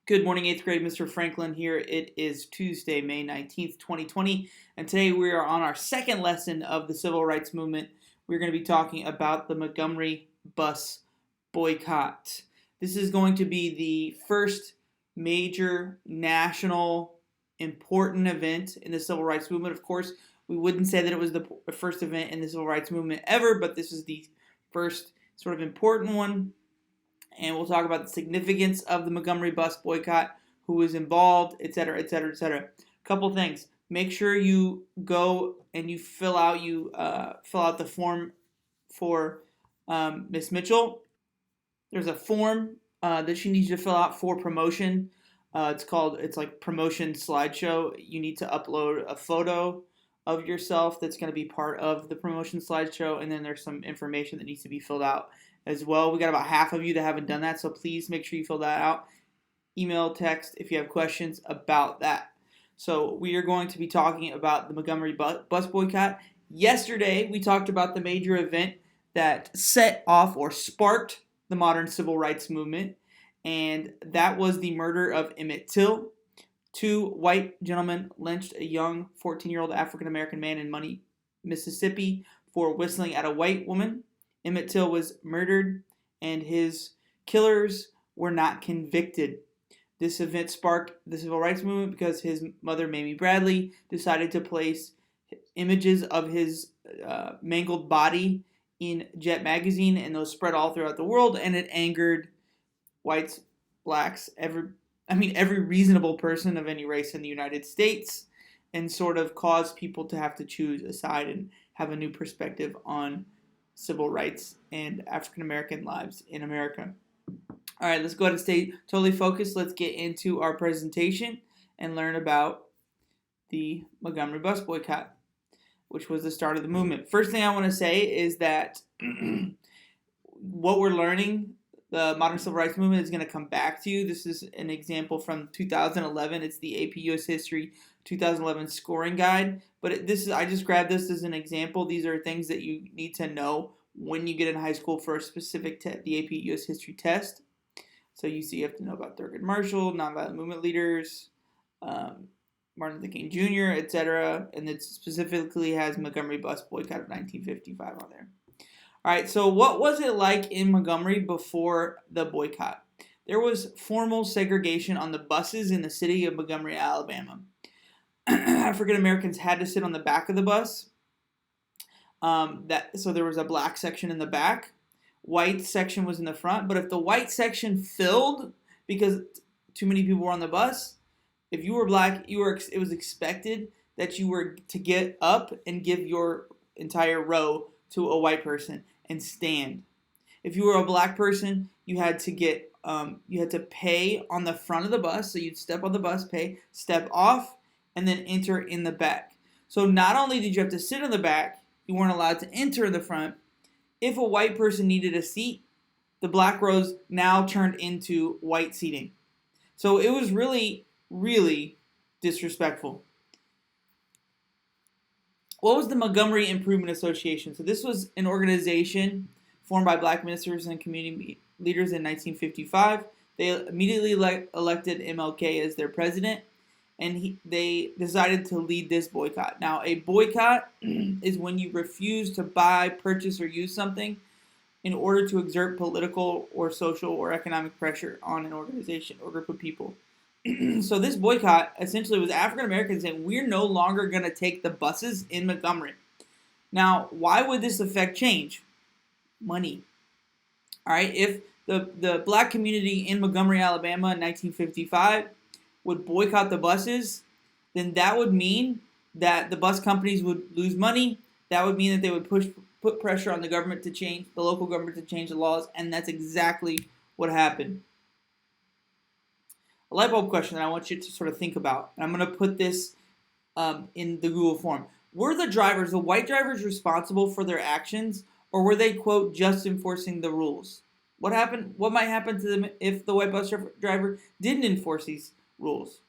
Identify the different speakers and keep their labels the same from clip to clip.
Speaker 1: Good morning, 8th grade. Mr. Franklin here. It is Tuesday, May 19th, 2020, and today we are on our second lesson of the Civil Rights Movement. We're going to be talking about the Montgomery bus boycott. This is going to be the first major national important event in the Civil Rights Movement. Of course, we wouldn't say that it was the first event in the Civil Rights Movement ever, but this is the first sort of important one. And we'll talk about the significance of the Montgomery bus boycott, who was involved, etc., etc., etc. Couple things. Make sure you go and you fill out the form for Miss Mitchell. There's a form that she needs you to fill out for promotion. It's like promotion slideshow. You need to upload a photo of yourself that's going to be part of the promotion slideshow, and then there's some information that needs to be filled out as well. We got about half of you that haven't done that, so please make sure you fill that out. Email, text if you have questions about that. So we are going to be talking about the Montgomery bus boycott. Yesterday, we talked about the major event that set off or sparked the modern civil rights movement, and that was the murder of Emmett Till. Two white gentlemen lynched a young 14-year-old African-American man in Money, Mississippi for whistling at a white woman. Emmett Till was murdered, and his killers were not convicted. This event sparked the civil rights movement because his mother, Mamie Bradley, decided to place images of his mangled body in Jet magazine, and those spread all throughout the world, and it angered whites, blacks, every reasonable person of any race in the United States, and sort of caused people to have to choose a side and have a new perspective on civil rights and African American lives in America. All right, let's go ahead and stay totally focused. Let's get into our presentation and learn about the Montgomery bus boycott, which was the start of the movement. First thing I want to say is that what we're learning, the modern civil rights movement, is going to come back to you. This is an example from 2011. It's the AP US History 2011 scoring guide. But I just grabbed this as an example. These are things that you need to know when you get in high school for a specific the AP US History test. So you have to know about Thurgood Marshall, nonviolent movement leaders, Martin Luther King Jr., etc. And it specifically has Montgomery bus boycott of 1955 on there. All right, so what was it like in Montgomery before the boycott? There was formal segregation on the buses in the city of Montgomery, Alabama. African Americans had to sit on the back of the bus. So there was a black section in the back. White section was in the front. But if the white section filled because too many people were on the bus, if you were black, it was expected that you were to get up and give your entire row to a white person and stand. If you were a black person, you had to pay on the front of the bus. So you'd step on the bus, pay, step off, and then enter in the back. So not only did you have to sit in the back, you weren't allowed to enter in the front. If a white person needed a seat, the black rows now turned into white seating. So it was really, really disrespectful. What was the Montgomery Improvement Association? So this was an organization formed by black ministers and community leaders in 1955. They immediately elected MLK as their president, and they decided to lead this boycott. Now, a boycott is when you refuse to buy, purchase, or use something in order to exert political or social or economic pressure on an organization or group of people. So this boycott essentially was African Americans saying, we're no longer going to take the buses in Montgomery. Now, why would this affect change? Money. All right, if the black community in Montgomery, Alabama in 1955 would boycott the buses, then that would mean that the bus companies would lose money. That would mean that they would put pressure on the government to change, the local government to change the laws, and that's exactly what happened. A light bulb question that I want you to sort of think about, and I'm going to put this in the Google form. Were the white drivers, responsible for their actions, or were they, quote, just enforcing the rules? What might happen to them if the white bus driver didn't enforce these rules?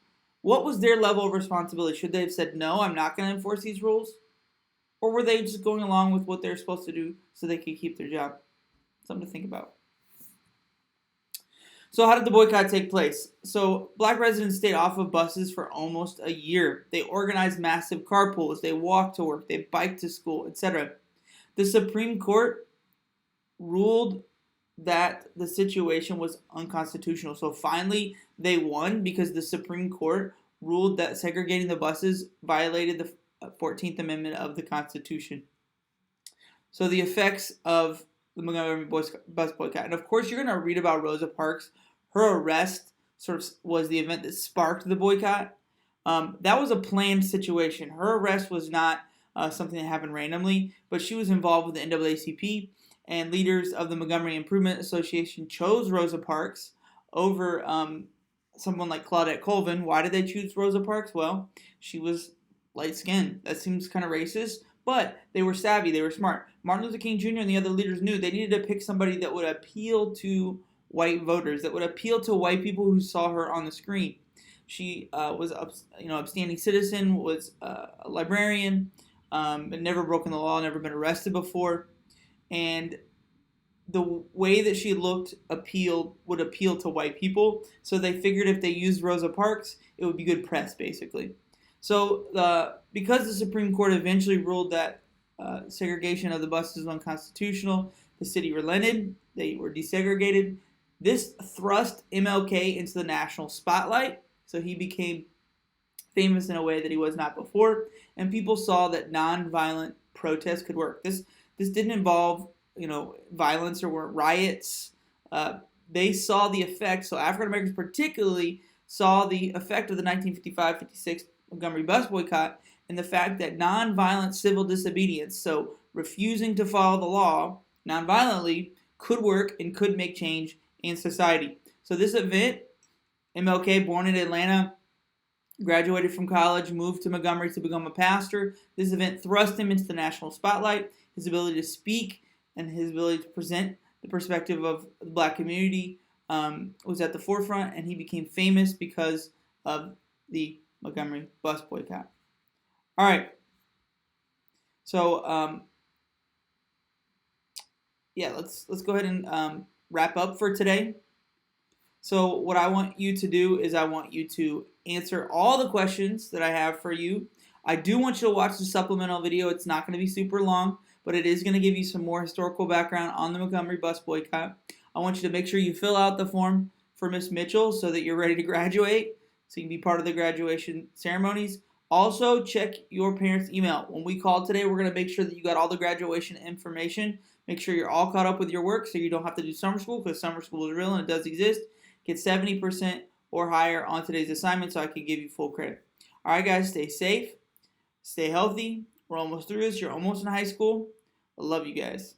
Speaker 1: What was their level of responsibility? Should they have said, no, I'm not going to enforce these rules? Or were they just going along with what they're supposed to do so they could keep their job? Something to think about. So how did the boycott take place? So black residents stayed off of buses for almost a year. They organized massive carpools. They walked to work. They biked to school, etc. The Supreme Court ruled that the situation was unconstitutional. So finally, they won because the Supreme Court ruled that segregating the buses violated the 14th Amendment of the Constitution. So the effects of the Montgomery bus boycott. And of course, you're going to read about Rosa Parks. Her arrest sort of was the event that sparked the boycott. That was a planned situation. Her arrest was not something that happened randomly, but she was involved with the NAACP, and leaders of the Montgomery Improvement Association chose Rosa Parks over someone like Claudette Colvin. Why did they choose Rosa Parks? Well, she was light-skinned. That seems kind of racist, but they were savvy. They were smart. Martin Luther King Jr. and the other leaders knew they needed to pick somebody that would appeal to white voters, that would appeal to white people who saw her on the screen. She was upstanding citizen, was a librarian, had never broken the law, never been arrested before, and the way that she looked would appeal to white people. So they figured if they used Rosa Parks, it would be good press, basically. So because the Supreme Court eventually ruled that segregation of the buses was unconstitutional, the city relented. They were desegregated. This thrust MLK into the national spotlight, so he became famous in a way that he was not before, and people saw that nonviolent protest could work. This didn't involve violence or weren't riots. They saw the effect. So African Americans particularly saw the effect of the 1955-56 Montgomery bus boycott and the fact that nonviolent civil disobedience, so refusing to follow the law nonviolently, could work and could make change in society. So this event, MLK, born in Atlanta, graduated from college, moved to Montgomery to become a pastor. This event thrust him into the national spotlight. His ability to speak and his ability to present the perspective of the black community was at the forefront, and he became famous because of the Montgomery bus boycott. All right. So, let's go ahead and wrap up for today. So what I want you to do is I want you to answer all the questions that I have for you. I do want you to watch the supplemental video. It's not going to be super long, but it is going to give you some more historical background on the Montgomery bus boycott. I want you to make sure you fill out the form for Miss Mitchell so that you're ready to graduate, so you can be part of the graduation ceremonies. Also, check your parents' email. When we call today, we're going to make sure that you got all the graduation information. Make sure you're all caught up with your work so you don't have to do summer school, because summer school is real and it does exist. Get 70% or higher on today's assignment so I can give you full credit. All right, guys, stay safe, stay healthy. We're almost through this. You're almost in high school. I love you guys.